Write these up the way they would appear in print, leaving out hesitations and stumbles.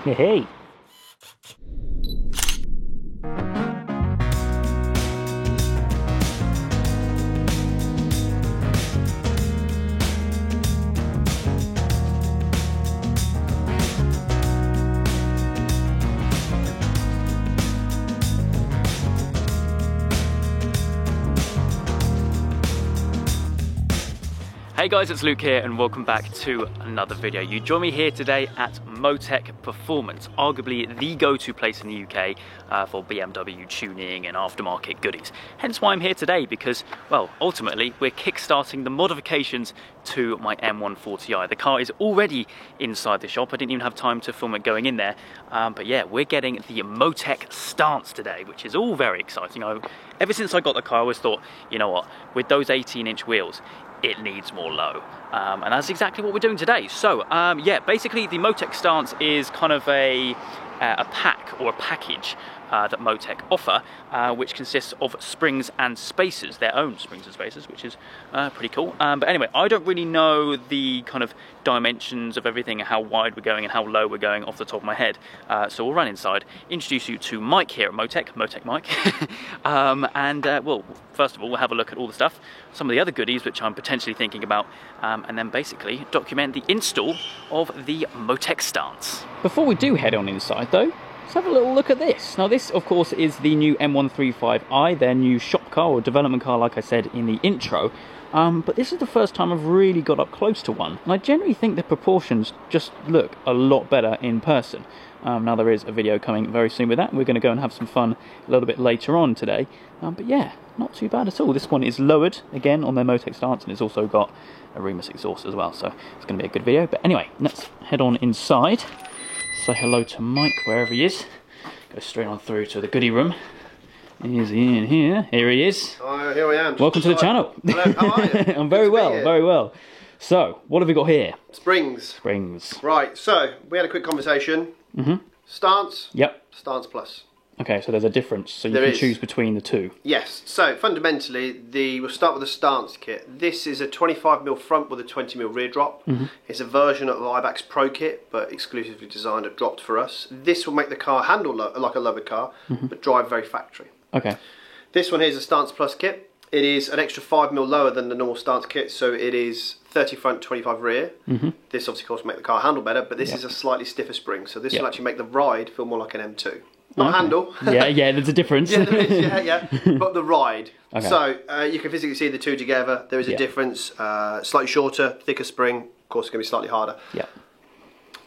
Hey. Hey guys, it's Luke here and welcome back to another video. You join me here today at Motec Performance, arguably the go-to place in the UK for BMW tuning and aftermarket goodies. Hence why I'm here today, because, well, ultimately we're kickstarting the modifications to my M140i. The car is already inside the shop. I didn't even have time to film it going in there, but yeah, we're getting the Motec stance today, which is all very exciting. Ever since I got the car, I always thought, you know what, with those 18-inch wheels, it needs more low, and that's exactly what we're doing today. So yeah, basically the Motec stance is kind of a pack or a package that Motec offer, which consists of springs and spacers, their own springs and spacers, which is pretty cool. But anyway, I don't really know the kind of dimensions of everything and how wide we're going and how low we're going off the top of my head. So we'll run inside, introduce you to Mike here at Motec Mike. Well, first of all, we'll have a look at all the stuff, some of the other goodies which I'm potentially thinking about, and then basically document the install of the Motec stance. Before we do head on inside though, let's have a little look at this. Now this, of course, is the new M135i, their new shop car or development car, like I said in the intro. But this is the first time I've really got up close to one. And I generally think the proportions just look a lot better in person. Now there is a video coming very soon with that. We're going to go and have some fun a little bit later on today. But yeah, not too bad at all. This one is lowered, again, on their Motec stance, and it's also got a Remus exhaust as well. So it's going to be a good video. But anyway, let's head on inside. Say hello to Mike wherever he is. Go straight on through to the goodie room. Is he in here? Here he is. Oh, here I am. Welcome to the channel. Hello, how are you? I'm very well, very well. So, what have we got here? Springs. Springs. Right, so we had a quick conversation. Stance. Yep. Stance plus. Okay, so there's a difference, so you There can is. choose between the two. Yes, so fundamentally, we'll start with the stance kit. This is a 25mm front with a 20mm rear drop. It's a version of the IBAX Pro kit, but exclusively designed and dropped for us. This will make the car handle like a lowered car, but drive very factory. Okay. This one here is a Stance Plus kit. It is an extra 5mm lower than the normal Stance kit, so it is 30 front, 25 rear. This obviously, of course, will make the car handle better, but this is a slightly stiffer spring, so this will actually make the ride feel more like an M2. Not handle. yeah, there's a difference. Yeah, there is, yeah. But the ride. Okay. So you can physically see the two together. There is a difference. Slightly shorter, thicker spring. Of course, it's going to be slightly harder. Yeah.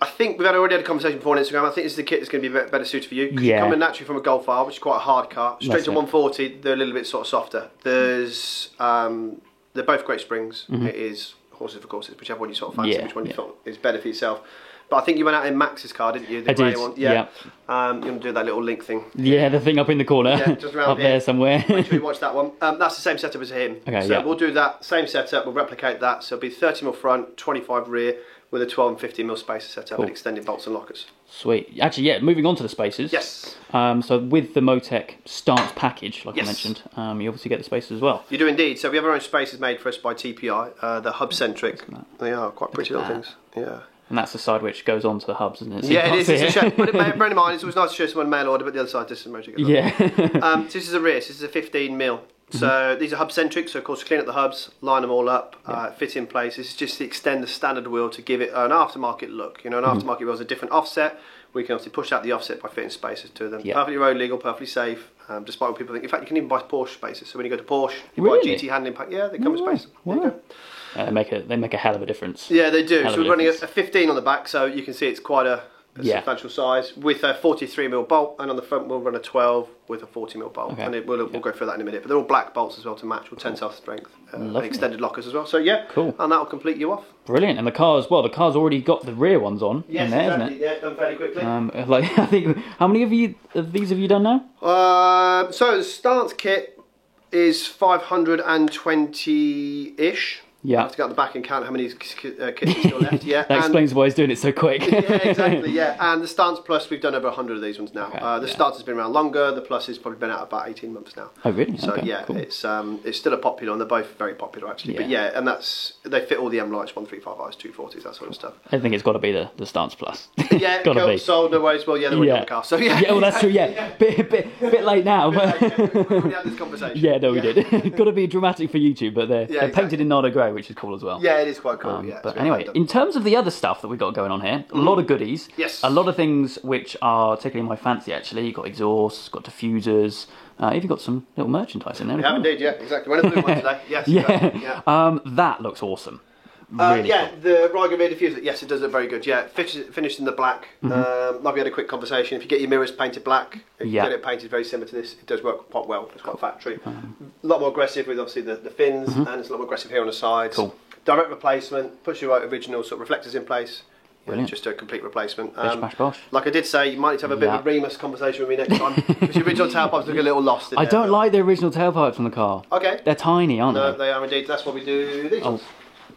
I think we've already had a conversation before on Instagram. I think this is the kit that's going to be better suited for you. Yeah. Coming naturally from a Golf R, which is quite a hard car. Straight to 140, they're a little bit sort of softer. There's, they're both great springs. It is horses for courses, whichever one you sort of fancy, which one you felt is better for yourself. But I think you went out in Max's car, didn't you? The grey one. Yeah. You want to do that little link thing. Yeah, the thing up in the corner. Yeah, just around up there somewhere. Make sure you watch that one. That's the same setup as him. Okay, so we'll do that same setup. We'll replicate that. So it'll be 30mm front, 25 rear, with a 12 and 15mm spacer setup and extended bolts and lockers. Sweet. Actually, yeah, moving on to the spacers. Yes. So with the Motec stance package, like I mentioned, you obviously get the spacers as well. You do indeed. So we have our own spacers made for us by TPI. They're hub-centric. They are quite pretty little things. Yeah. And that's the side which goes on to the hubs, isn't it? So yeah, it is. It's a shame. But bear in mind, it's always nice to show someone mail order, but the other side doesn't Motec. So this is a rear. This is a 15mm. So these are hub-centric, so of course clean up the hubs, line them all up, fit in place. This is just to extend the standard wheel to give it an aftermarket look. You know, an aftermarket wheel has a different offset. We can obviously push out the offset by fitting spacers to them. Perfectly road legal, perfectly safe, despite what people think. In fact, you can even buy Porsche spacers. So when you go to Porsche, you buy GT handling pack. Yeah, they come with spacers. Wow. They make a hell of a difference. Yeah, they do. So we're running a 15 on the back, so you can see it's quite a substantial size with a 43mm bolt, and on the front we'll run a 12 with a 40mm bolt, and we'll go through that in a minute. But they're all black bolts as well to match with tensile strength, and extended lockers as well. So yeah, cool, and that'll complete you off. Brilliant. And the car's already got the rear ones on in there, isn't it? Yeah, done fairly quickly. Like I think, how many of these have you done now? So the stance kit is 520-ish. I have to go at the back and count how many kits are still left. Yeah, that explains why he's doing it so quick. Yeah, exactly. Yeah, and the Stance Plus, we've done over 100 of these ones now. The Stance has been around longer. The Plus has probably been out about 18 months now. Oh, really? So okay, yeah, cool. it's still a popular, and they're both very popular actually. But yeah, and they fit all the M-Lights, 135Is, 240s, that sort of stuff. I think it's got to be the Stance Plus. Yeah, gotta be. Sold no ways. Well, yeah, they're already on the car. So yeah. Yeah, well that's true. Yeah, bit late now. But we already had this conversation. Yeah, no, we did. Got to be dramatic for YouTube, but they're painted in Nardo grey, which is cool as well. Yeah, it is quite cool. Yeah. But anyway, in terms of the other stuff that we've got going on here, a lot of goodies. Yes. A lot of things which are tickling my fancy actually. You've got exhausts, got diffusers. Even got some little merchandise in there. We have indeed, yeah, exactly. We're in the blue one today. Yes. Yeah. That looks awesome. Really yeah, cool. the Ryger rear diffuser, yes, it does look very good. Yeah, finished in the black. Like we had a quick conversation. If you get your mirrors painted black, if you get it painted very similar to this, it does work quite well. It's quite factory. A lot more aggressive with obviously the fins, and it's a lot more aggressive here on the sides. Cool. Direct replacement, puts your original sort of reflectors in place. Brilliant. Just a complete replacement. Bish, bosh. Like I did say, you might need to have a bit of a Remus conversation with me next time. Because the original tailpipes look a little lost in I there, don't like the original tailpipes on the car. Okay. They're tiny, aren't No, they? they are indeed. That's what we do these ones.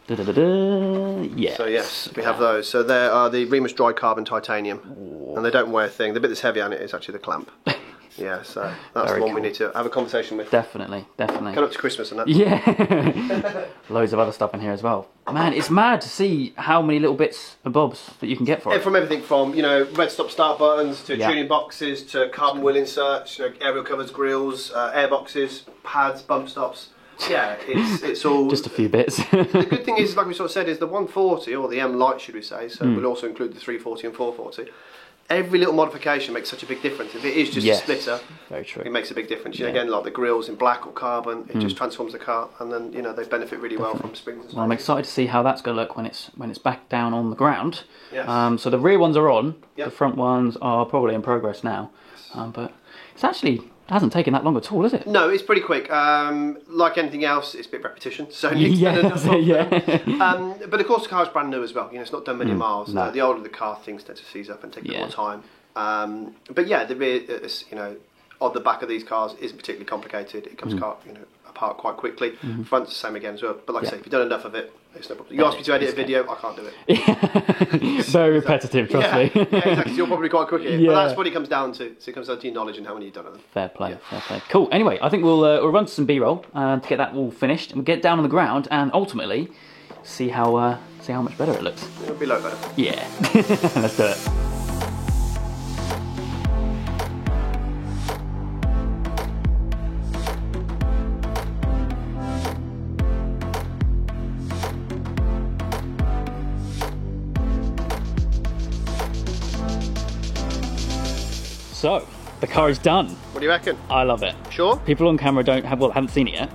Yes. So yes, we have those. So there are the Remus Dry Carbon Titanium. And they don't weigh a thing. The bit that's heavy on it is actually the clamp. Yeah, so that's the one we need to have a conversation with. Definitely. Coming up to Christmas and that. Yeah. Loads of other stuff in here as well. Man, it's mad to see how many little bits and bobs that you can get for it. From everything from, red stop start buttons to tuning boxes to carbon wheel inserts, aerial covers, grills, air boxes, pads, bump stops. Yeah, it's all... Just a few bits. The good thing is, like we sort of said, is the 140, or the M-Light should we say, so we'll also include the 340 and 440. Every little modification makes such a big difference. If it is just a splitter, very true. It makes a big difference. Again, like the grills in black or carbon, it just transforms the car, and then they benefit really well from springs. And well, I'm excited to see how that's going to look when it's back down on the ground. Yes. So the rear ones are on. The front ones are probably in progress now. But it hasn't taken that long at all, is it? No, it's pretty quick. Like anything else, it's a bit repetition. So but of course the car's brand new as well. It's not done many miles. No. The older the car, things tend to seize up and take a bit more time. But yeah, the rear, on the back of these cars isn't particularly complicated. It comes apart quite quickly. Front's the same again as well. But like I say, if you've done enough of it, it's no problem. You ask me to edit a video, I can't do it. Very repetitive, trust me. Yeah, exactly. So you're probably quite quick here. But that's what it comes down to. So it comes down to your knowledge and how many you've done of them. Fair play, fair play. Cool. Anyway, I think we'll run to some B-roll to get that all finished, and we'll get down on the ground and ultimately see how much better it looks. It'll be a lot better. Yeah. Let's do it. So, the car is done. What do you reckon? I love it. Sure? People on camera haven't seen it yet.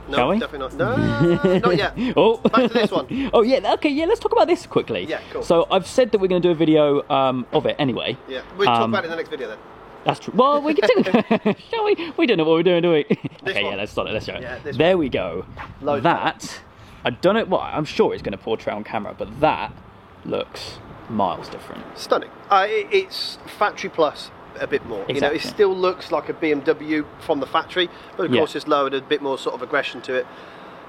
No, shall we? Definitely not. No, not yet. Oh. Back to this one. Oh, yeah, okay, yeah, let's talk about this quickly. Yeah, cool. So, I've said that we're going to do a video of it anyway. Yeah, we'll talk about it in the next video then. That's true. Well, we can do shall we? We don't know what we're doing, do we? Okay, one. yeah, let's start it. Let's show it. Yeah, there we go. That, I don't know, well, I'm sure it's going to portray on camera, but that looks miles different. Stunning. It's factory plus a bit more. Exactly. It still looks like a BMW from the factory, but of course it's lowered a bit more sort of aggression to it.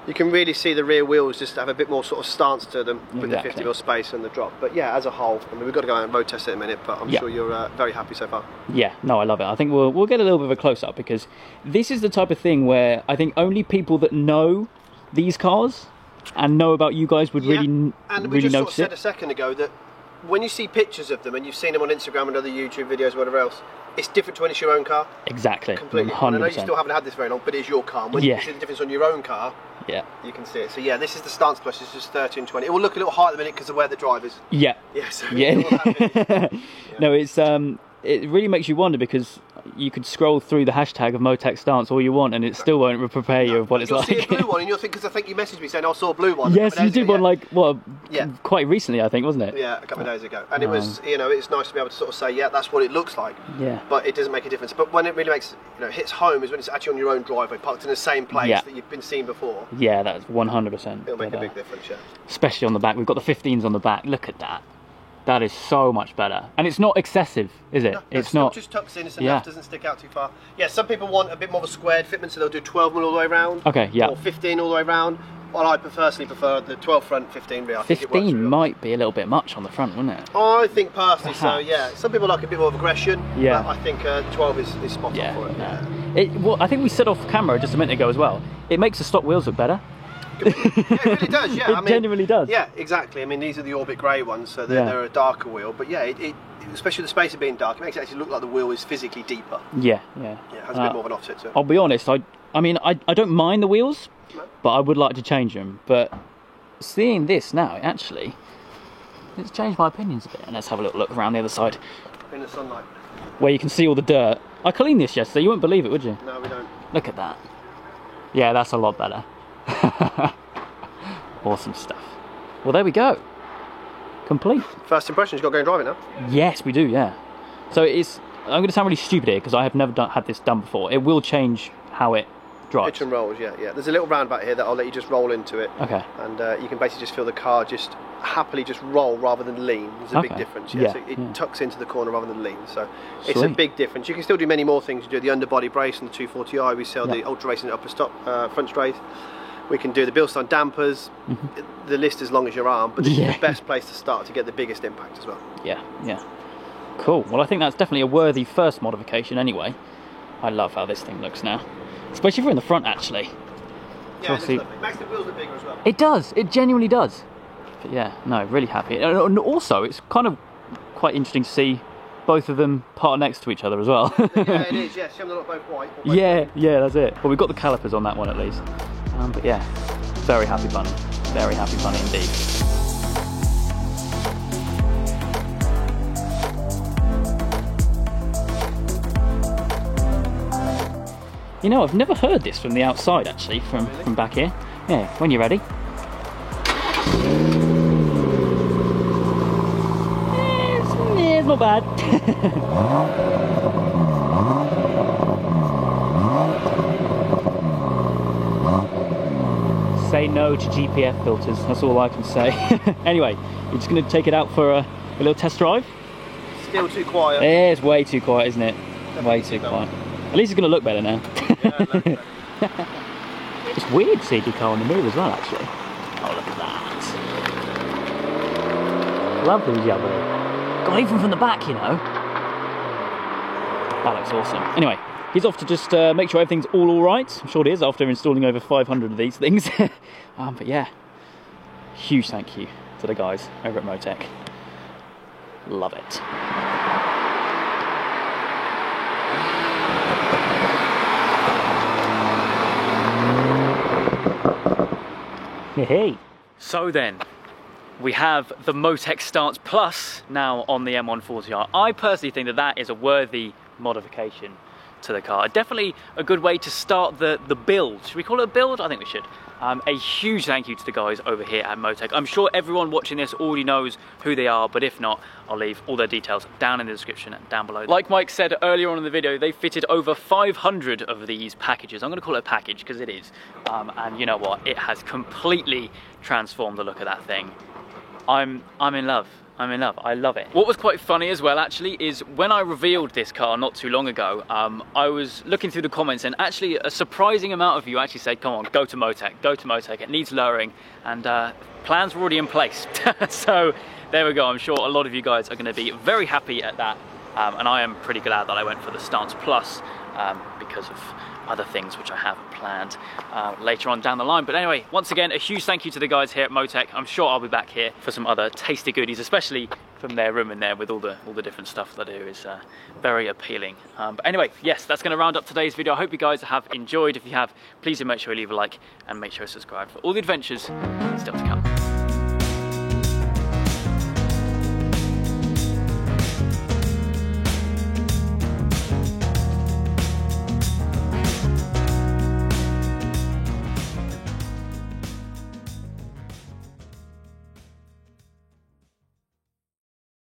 You can really see the rear wheels just have a bit more sort of stance to them with the 50 mil space and the drop. But yeah, as a whole, I mean, we've got to go out and road test it in a minute, but I'm sure you're very happy so far. Yeah, no, I love it. I think we'll get a little bit of a close-up because this is the type of thing where I think only people that know these cars and know about you guys would really notice it. And we just sort of said a second ago that when you see pictures of them and you've seen them on Instagram and other YouTube videos, whatever else, it's different to when it's your own car. Exactly. Completely. 100%. And I know you still haven't had this very long, but it is your car. And when you see the difference on your own car, you can see it. So yeah, this is the Stance Plus. It's just 1320. It will look a little higher at the minute because of where the drive is. Yeah. Yeah. So No, it's it really makes you wonder because you could scroll through the hashtag of Motec Stance all you want and it still won't prepare you of what it's like. You'll see a blue one and you'll think, because I think you messaged me saying I saw a blue one. Yes, you did one like, quite recently I think, wasn't it? Yeah, a couple of days ago. And it was, it's nice to be able to sort of say, yeah, that's what it looks like. Yeah. But it doesn't make a difference. But when it really makes, hits home is when it's actually on your own driveway, parked in the same place that you've been seen before. Yeah, that's 100%. It'll make a big difference, yeah. Especially on the back. We've got the 15s on the back. Look at that. That is so much better. And it's not excessive, is it? No, it's not. It just tucks in, it's enough, doesn't stick out too far. Yeah, some people want a bit more of a squared fitment, so they'll do 12mm all the way around. Okay, yeah. Or 15 all the way around. Well, I personally prefer the 12 front, 15 rear. 15 might be a little bit much on the front, wouldn't it? I think personally so, yeah. Some people like a bit more of aggression, yeah. But I think 12 is spot on for it. Yeah. Well, I think we said off camera just a minute ago as well, it makes the stock wheels look better. Yeah, it really does, yeah. It genuinely does. Yeah, exactly. I mean, these are the Orbit Grey ones, so they're a darker wheel. But yeah, especially the spacer being dark, it makes it actually look like the wheel is physically deeper. Yeah. Yeah, it has a bit more of an offset to it. I'll be honest, I mean, I don't mind the wheels, but I would like to change them. But seeing this now, it's changed my opinions a bit. And let's have a little look around the other side. In the sunlight. Where you can see all the dirt. I cleaned this yesterday, you wouldn't believe it, would you? No, we don't. Look at that. Yeah, that's a lot better. Awesome stuff. Well, there we go. Complete. First impressions, you've got to go and drive it now? Yes, we do, yeah. So I'm going to sound really stupid here because I have never had this done before. It will change how it drives. Pitch and rolls, yeah. There's a little roundabout here that I'll let you just roll into it. Okay. And you can basically just feel the car just happily just roll rather than lean. There's a big difference. Yeah. So it tucks into the corner rather than lean. So it's a big difference. You can still do many more things. You do the underbody brace on the 240i. We sell the Ultra Racing upper stop front strafe. We can do the Bilstein dampers. The list is long as your arm, but this is the best place to start to get the biggest impact as well. Yeah. Cool. Well, I think that's definitely a worthy first modification anyway. I love how this thing looks now. Especially if we're in the front, actually. Yeah, it makes the wheels look bigger as well. It does. It genuinely does. But yeah, no, really happy. And also, it's kind of quite interesting to see both of them part next to each other as well. Yeah, it is. Yeah, some of them are both white. Yeah, that's it. Well, we've got the calipers on that one at least. But yeah, very happy bunny. Very happy bunny indeed. You know, I've never heard this from the outside actually, from back here. Yeah, when you're ready. It's not bad. Say no to GPF filters, that's all I can say. Anyway, we're just going to take it out for a little test drive. Still too quiet. Yeah, it's way too quiet, isn't it? Way too quiet. At least it's going to look better now. Yeah, it's weird to see a decal on the mirror as well, actually. Oh, look at that. Lovely yellow. God, even from the back, you know. That looks awesome. Anyway, he's off to just make sure everything's all right. I'm sure it is after installing over 500 of these things. But yeah, huge thank you to the guys over at Motec. Love it. Hey. So then, we have the Motec Stance Plus now on the M140R. I personally think that is a worthy modification to the car. Definitely a good way to start the build. Should we call it a build? I think we should. A huge thank you to the guys over here at Motec. I'm sure everyone watching this already knows who they are, but if not, I'll leave all their details down in the description and down below. Like Mike said earlier on in the video, they fitted over 500 of these packages. I'm going to call it a package because it is. And you know what? It has completely transformed the look of that thing. I'm in love. I'm in love. I love it. What was quite funny as well, actually, is when I revealed this car not too long ago, I was looking through the comments and actually a surprising amount of you actually said, come on, go to Motec, go to Motec. It needs lowering, and plans were already in place. So there we go. I'm sure a lot of you guys are going to be very happy at that. And I am pretty glad that I went for the Stance Plus because of other things which I have planned later on down the line. But anyway, once again, a huge thank you to the guys here at Motec. I'm sure I'll be back here for some other tasty goodies, especially from their room in there with all the different stuff that I do is very appealing. But anyway, yes, that's going to round up today's video. I hope you guys have enjoyed. If you have, please do make sure you leave a like and make sure you subscribe for all the adventures still to come.